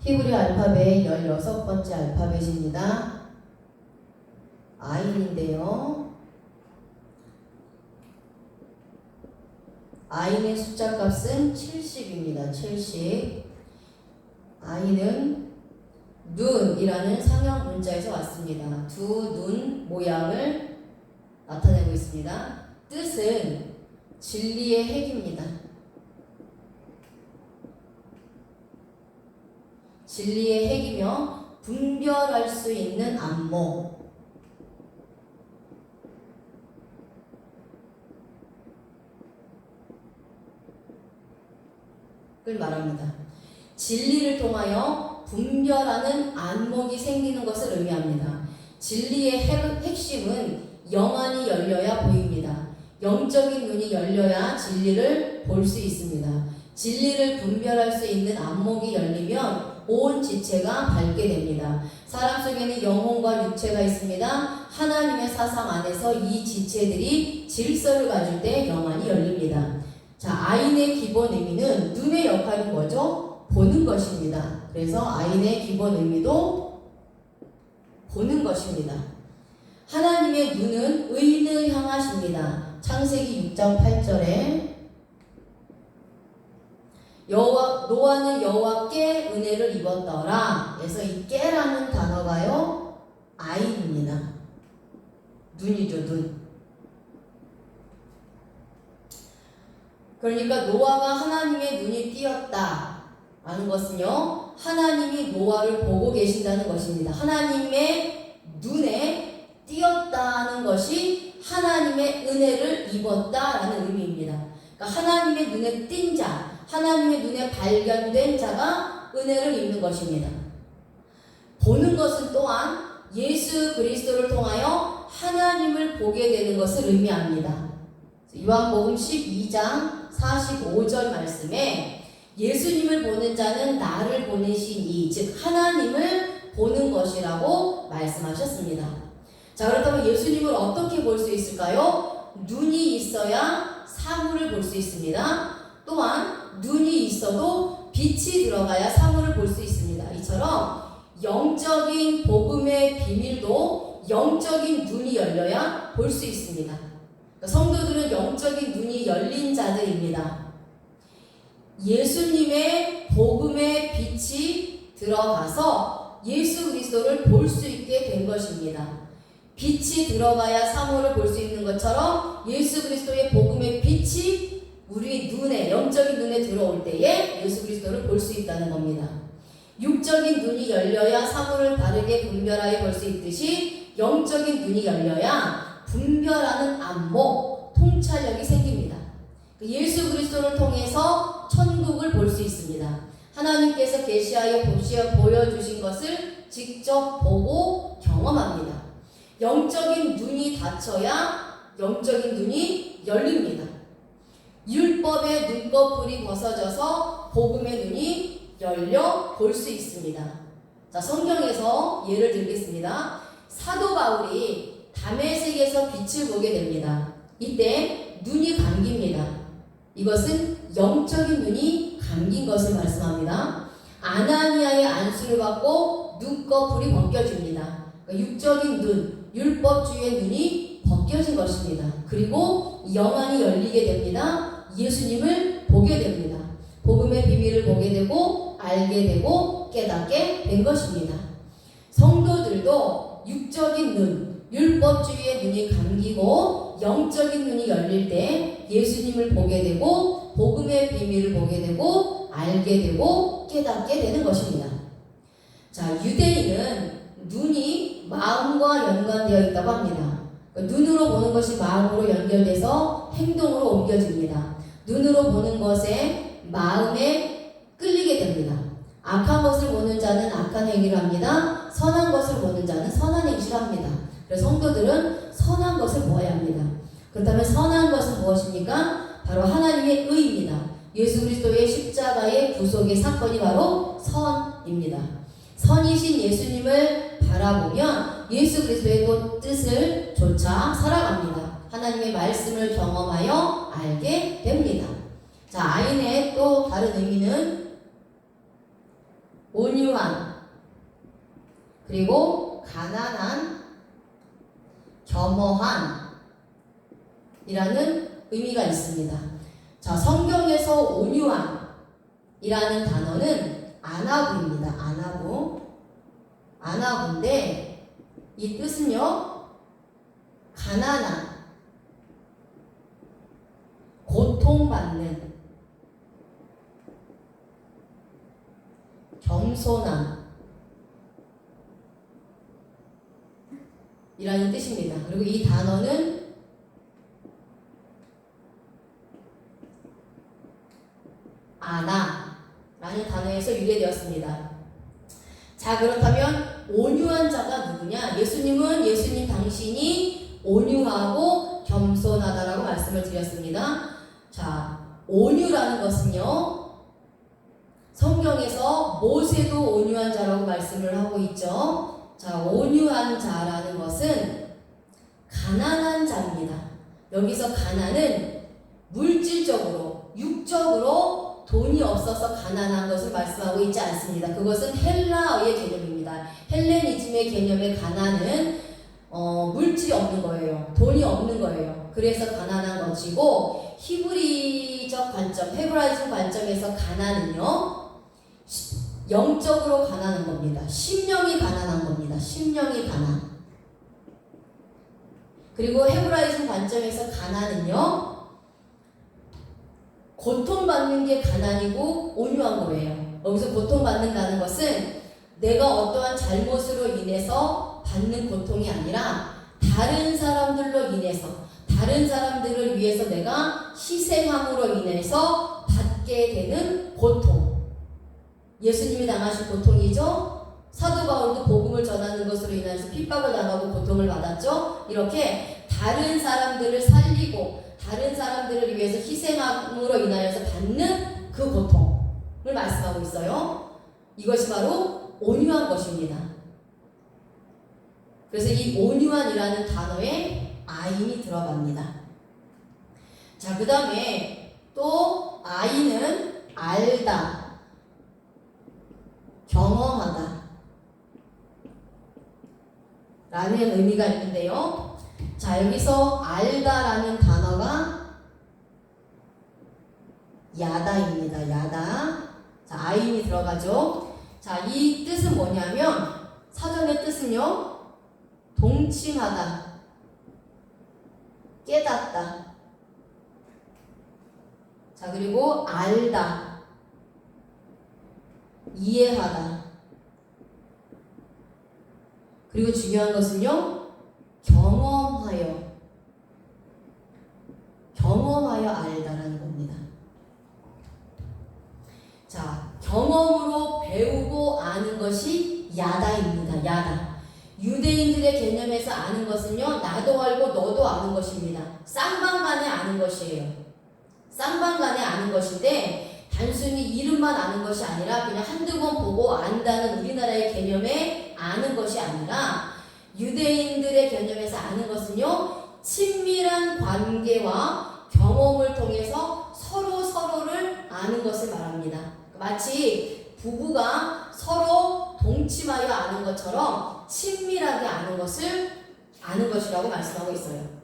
히브리 알파벳 16번째 알파벳입니다. 아인인데요. 아인의 숫자 값은 70입니다. 70. 아인은 눈이라는 상형 문자에서 왔습니다. 두 눈 모양을 나타내고 있습니다. 뜻은 진리의 핵입니다. 진리의 핵이며 분별할 수 있는 안목. 을 말합니다. 진리를 통하여 분별하는 안목이 생기는 것을 의미합니다. 진리의 핵심은 영안이 열려야 보입니다. 영적인 눈이 열려야 진리를 볼 수 있습니다. 진리를 분별할 수 있는 안목이 열리면 온 지체가 밝게 됩니다. 사람 속에는 영혼과 육체가 있습니다. 하나님의 사상 안에서 이 지체들이 질서를 가질 때 영안이 열립니다. 자, 아인의 기본 의미는 눈의 역할은 뭐죠? 보는 것입니다. 그래서 아인의 기본 의미도 보는 것입니다. 하나님의 눈은 의인을 향하십니다. 창세기 6장 8절에 노아는 여호와께 은혜를 입었더라. 그래서 이 깨라는 단어가요, 아인입니다. 눈이죠, 눈. 그러니까 노아가 하나님의 눈이 띄었다 라는 것은요, 하나님이 노아를 보고 계신다는 것입니다. 하나님의 눈에 띄었다는 것이 하나님의 은혜를 입었다라는 의미입니다. 그러니까 하나님의 눈에 띈 자, 하나님의 눈에 발견된 자가 은혜를 입는 것입니다. 보는 것은 또한 예수 그리스도를 통하여 하나님을 보게 되는 것을 의미합니다. 요한복음 12장 45절 말씀에 예수님을 보는 자는 나를 보내신 이, 즉 하나님을 보는 것이라고 말씀하셨습니다. 자, 그렇다면 예수님을 어떻게 볼 수 있을까요? 눈이 있어야 사물을 볼 수 있습니다. 또한 눈이 있어도 빛이 들어가야 사물을 볼 수 있습니다. 이처럼 영적인 복음의 비밀도 영적인 눈이 열려야 볼 수 있습니다. 성도들은 영적인 눈이 열린 자들입니다. 예수님의 복음의 빛이 들어가서 예수 그리스도를 볼 수 있게 된 것입니다. 빛이 들어가야 사물을 볼 수 있는 것처럼 예수 그리스도의 복음의 빛이 우리 눈에, 영적인 눈에 들어올 때에 예수 그리스도를 볼 수 있다는 겁니다. 육적인 눈이 열려야 사물을 바르게 분별하여 볼 수 있듯이 영적인 눈이 열려야 분별하는 안목, 통찰력이 생깁니다. 예수 그리스도를 통해서 천국을 볼 수 있습니다. 하나님께서 계시하여 보여주신 것을 직접 보고 경험합니다. 영적인 눈이 닫혀야 영적인 눈이 열립니다. 율법의 눈꺼풀이 벗어져서 복음의 눈이 열려 볼 수 있습니다. 자, 성경에서 예를 들겠습니다. 사도 바울이 다메섹에서 빛을 보게 됩니다. 이때 눈이 감깁니다. 이것은 영적인 눈이 감긴 것을 말씀합니다. 아나니아의 안수를 받고 눈꺼풀이 벗겨집니다. 그러니까 육적인 눈, 율법주의의 눈이 벗겨진 것입니다. 그리고 영안이 열리게 됩니다. 예수님을 보게 됩니다. 복음의 비밀을 보게 되고 알게 되고 깨닫게 된 것입니다. 성도들도 육적인 눈, 율법주의의 눈이 감기고 영적인 눈이 열릴 때 예수님을 보게 되고 복음의 비밀을 보게 되고 알게 되고 깨닫게 되는 것입니다. 자, 유대인은 눈이 마음과 연관되어 있다고 합니다. 눈으로 보는 것이 마음으로 연결돼서 행동으로 옮겨집니다. 눈으로 보는 것에 마음에 끌리게 됩니다. 악한 것을 보는 자는 악한 행위를 합니다. 선한 것을 보는 자는 선한 행위를 합니다. 그래서 성도들은 선한 것을 보아야 합니다. 그렇다면 선한 것은 무엇입니까? 바로 하나님의 의입니다. 예수 그리스도의 십자가의 구속의 사건이 바로 선입니다. 선이신 예수님을 바라보면 예수 그리스도의 뜻을 쫓아 살아갑니다. 하나님의 말씀을 경험하여 알게 됩니다. 자, 아인의 또 다른 의미는 온유한, 그리고 가난한, 겸허한 이라는 의미가 있습니다. 자, 성경에서 온유한 이라는 단어는 아나부입니다. 아나부인데 이 뜻은요, 가난한, 고통받는, 겸손한 이라는 뜻입니다. 그리고 이 단어는 아나라는 단어에서 유래되었습니다. 자, 그렇다면 온유한 자가 누구냐? 예수님 당신이 온유하고 겸손하다라고 말씀을 드렸습니다. 자, 온유라는 것은요, 성경에서 모세도 온유한 자라고 말씀을 하고 있죠. 자, 온유한 자라는 것은 가난한 자입니다. 여기서 가난은 물질적으로, 육적으로 돈이 없어서 가난한 것을 말씀하고 있지 않습니다. 그것은 헬라어의 개념입니다. 헬레니즘의 개념의 가난은 물질이 없는 거예요. 돈이 없는 거예요. 그래서 가난한 것이고, 히브리적 관점, 헤브라이즘 관점에서 가난은요, 영적으로 가난한 겁니다. 심령이 가난한 겁니다. 심령이 가난. 그리고 헤브라이즘 관점에서 가난은요, 고통받는 게 가난이고 온유한 거예요. 여기서 고통받는다는 것은 내가 어떠한 잘못으로 인해서 받는 고통이 아니라 다른 사람들로 인해서, 다른 사람들을 위해서 내가 희생함으로 인해서 받게 되는 고통. 예수님이 당하신 고통이죠. 사도 바울도 복음을 전하는 것으로 인해서 핍박을 당하고 고통을 받았죠. 이렇게 다른 사람들을 살리고 다른 사람들을 위해서 희생함으로 인하여서 받는 그 고통을 말씀하고 있어요. 이것이 바로 온유한 것입니다. 그래서 이 온유한이라는 단어에 아인이 들어갑니다. 자, 그 다음에 또 아인은 알다, 경험하다 라는 의미가 있는데요. 자, 여기서 알다라는 단어가 야다입니다. 야다. 자, 아인이 들어가죠. 자, 이 뜻은 뭐냐면, 사전의 뜻은요, 동침하다, 깨닫다. 자, 그리고 알다, 이해하다. 그리고 중요한 것은요, 경험하여 알다라는 겁니다. 자, 경험으로 배우고 아는 것이 야다입니다. 야다. 유대인들의 개념에서 아는 것은요, 나도 알고 너도 아는 것입니다. 쌍방간에 아는 것이에요. 쌍방간에 아는 것인데, 단순히 이름만 아는 것이 아니라 그냥 한두 번 보고 안다는 우리나라의 개념에 아는 것이 아니라, 유대인들의 개념에서 아는 것은요, 친밀한 관계와 경험을 통해서 서로를 아는 것을 말합니다. 마치 부부가 서로 동침하여 아는 것처럼 친밀하게 아는 것을 아는 것이라고 말씀하고 있어요.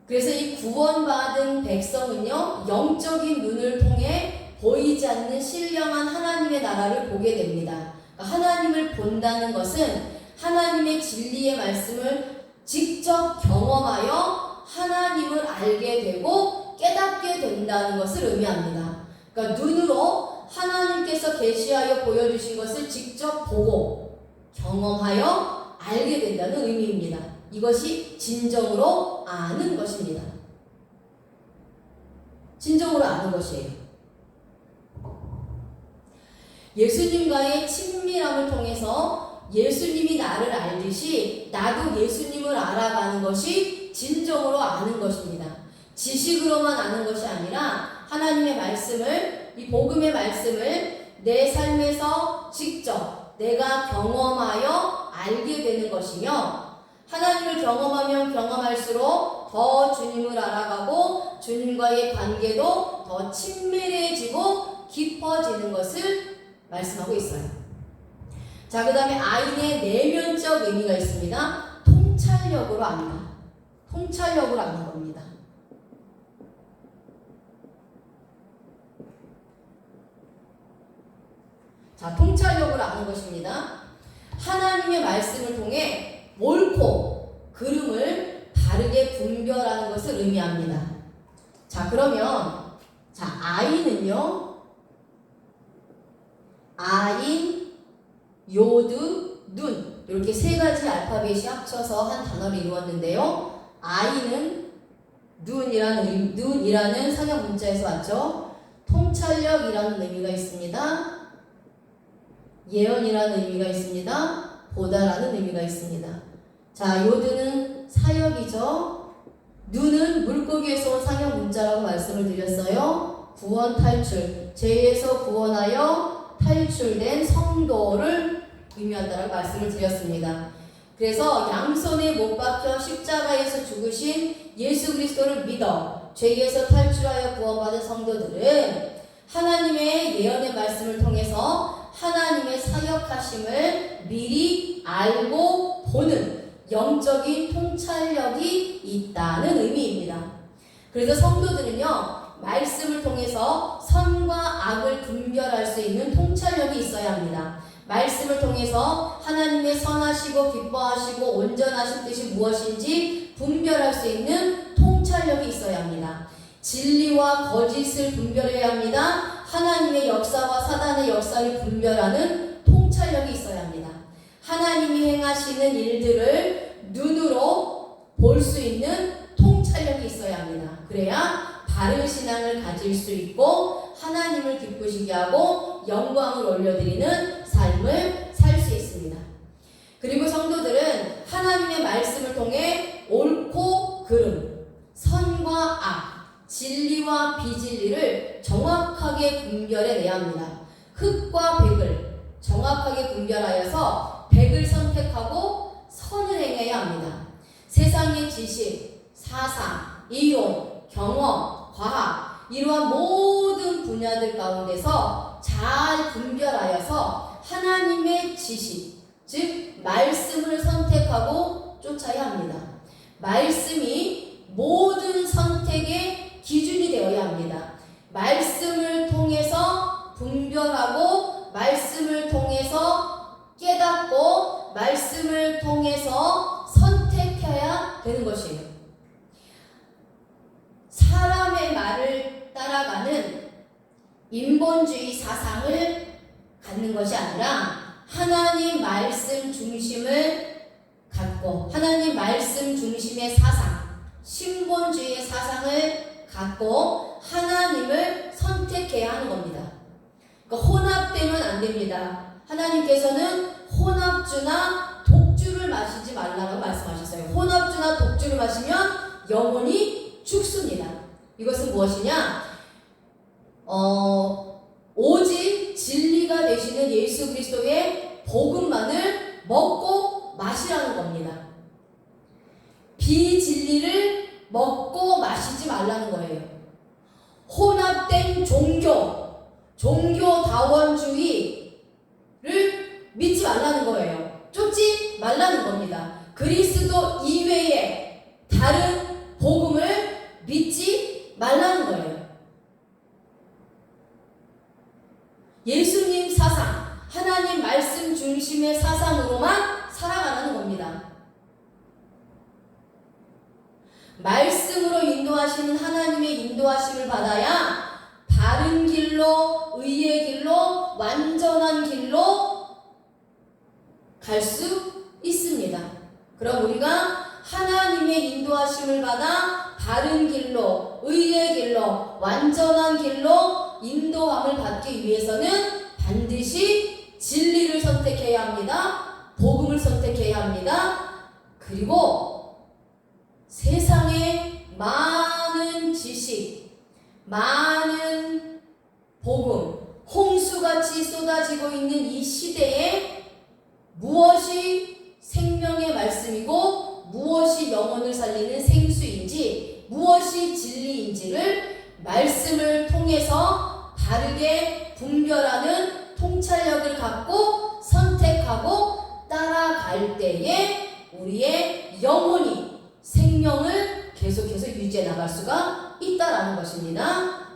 그래서 이 구원받은 백성은요, 영적인 눈을 통해 보이지 않는 신령한 하나님의 나라를 보게 됩니다. 하나님을 본다는 것은 하나님의 진리의 말씀을 직접 경험하여 하나님을 알게 되고 깨닫게 된다는 것을 의미합니다. 그러니까 눈으로 하나님께서 계시하여 보여주신 것을 직접 보고 경험하여 알게 된다는 의미입니다. 이것이 진정으로 아는 것입니다. 진정으로 아는 것이에요. 예수님과의 친밀함을 통해서 예수님이 나를 알듯이 나도 예수님을 알아가는 것이 진정으로 아는 것입니다. 지식으로만 아는 것이 아니라 하나님의 말씀을, 이 복음의 말씀을 내 삶에서 직접 내가 경험하여 알게 되는 것이며, 하나님을 경험하면 경험할수록 더 주님을 알아가고 주님과의 관계도 더 친밀해지고 깊어지는 것을 말씀하고 있어요. 자, 그 다음에 I의 내면적 의미가 있습니다. 통찰력으로 안다. 통찰력으로 아는 겁니다. 자, 통찰력으로 아는 것입니다. 하나님의 말씀을 통해 옳고 그름을 바르게 분별하는 것을 의미합니다. 자, 그러면 아인은요, 아인, 요드, 눈 이렇게 세 가지 알파벳이 합쳐서 한 단어를 이루었는데요. 아인은 눈이라는 상형 문자에서 왔죠. 통찰력이라는 의미가 있습니다. 예언이라는 의미가 있습니다. 보다라는 의미가 있습니다. 자, 요드는 사역이죠. 눈은 물고기에서 온 상형 문자라고 말씀을 드렸어요. 구원 탈출, 죄에서 구원하여 탈출된 성도를 의미한다라고 말씀을 드렸습니다. 그래서 양손에 못 박혀 십자가에서 죽으신 예수 그리스도를 믿어 죄에서 탈출하여 구원받은 성도들은 하나님의 예언의 말씀을 통해서 하나님의 사역하심을 미리 알고 보는 영적인 통찰력이 있다는 의미입니다. 그래서 성도들은요, 말씀을 통해서 선과 악을 분별할 수 있는 통찰력이 있어야 합니다. 말씀을 통해서 하나님의 선하시고 기뻐하시고 온전하신 뜻이 무엇인지 분별할 수 있는 통찰력이 있어야 합니다. 진리와 거짓을 분별해야 합니다. 하나님의 역사와 사단의 역사를 분별하는 통찰력이 있어야 합니다. 하나님이 행하시는 일들을 눈으로 볼 수 있는 통찰력이 있어야 합니다. 그래야 바른 신앙을 가질 수 있고 하나님을 기쁘시게 하고 영광을 올려드리는 삶을 살 수 있습니다. 그리고 성도들은 하나님의 말씀을 통해 옳고 그름, 선과 악, 진리와 비진리를 정확하게 분별해내야 합니다. 흙과 백을 정확하게 분별하여서 백을 선택하고 선을 행해야 합니다. 세상의 지식, 사상, 이론, 경험, 과학 이러한 모든 분야들 가운데서 잘 분별하여서 하나님의 지식, 즉 말씀을 선택하고 쫓아야 합니다. 말씀이 모든 선택의 기준이 되어야 합니다. 말씀을 통해서 분별하고 말씀을 통해서 깨닫고 말씀을 통해서 선택해야 되는 것이에요. 사람의 말을 따라가는 인본주의 사상을 갖는 것이 아니라 하나님 말씀 중심을 갖고 하나님 말씀 중심의 사상, 신본주의의 사상을 갖고 하나님을 선택해야 하는 겁니다. 그러니까 혼합되면 안 됩니다. 하나님께서는 혼합주나 독주를 마시지 말라고 말씀하셨어요. 혼합주나 독주를 마시면 영혼이 죽습니다. 이것은 무엇이냐? 오직 진리가 되시는 예수 그리스도의 복음만을 먹고 마시라는 겁니다. 비진리를 먹고 마시지 말라는 거예요. 혼합된 종교다원주의를 믿지 말라는 거예요. 쫓지 말라는 겁니다. 그리스도 이외에 다른 복음을 믿지 말라는 거예요. 예수님 사상, 하나님 말씀 중심의 사상으로만 살아가라는 겁니다. 말씀으로 인도하시는 하나님의 인도하심을 받아야 바른 길로, 의의 길로, 완전한 길로 갈 수 있습니다. 그럼 우리가 하나님의 인도하심을 받아 바른 길로, 의의 길로, 완전한 길로 인도함을 받기 위해서는 반드시 진리를 선택해야 합니다. 복음을 선택해야 합니다. 그리고 세상의 많은 지식, 많은 복음, 홍수같이 쏟아지고 있는 이 시대에 무엇이 생명의 말씀이고 무엇이 영혼을 살리는 생수인지 무엇이 진리인지를 말씀을 통해서 다르게 분별하는 통찰력을 갖고 선택하고 따라갈 때에 우리의 영혼이 생명을 계속해서 유지해 나갈 수가 있다라는 것입니다.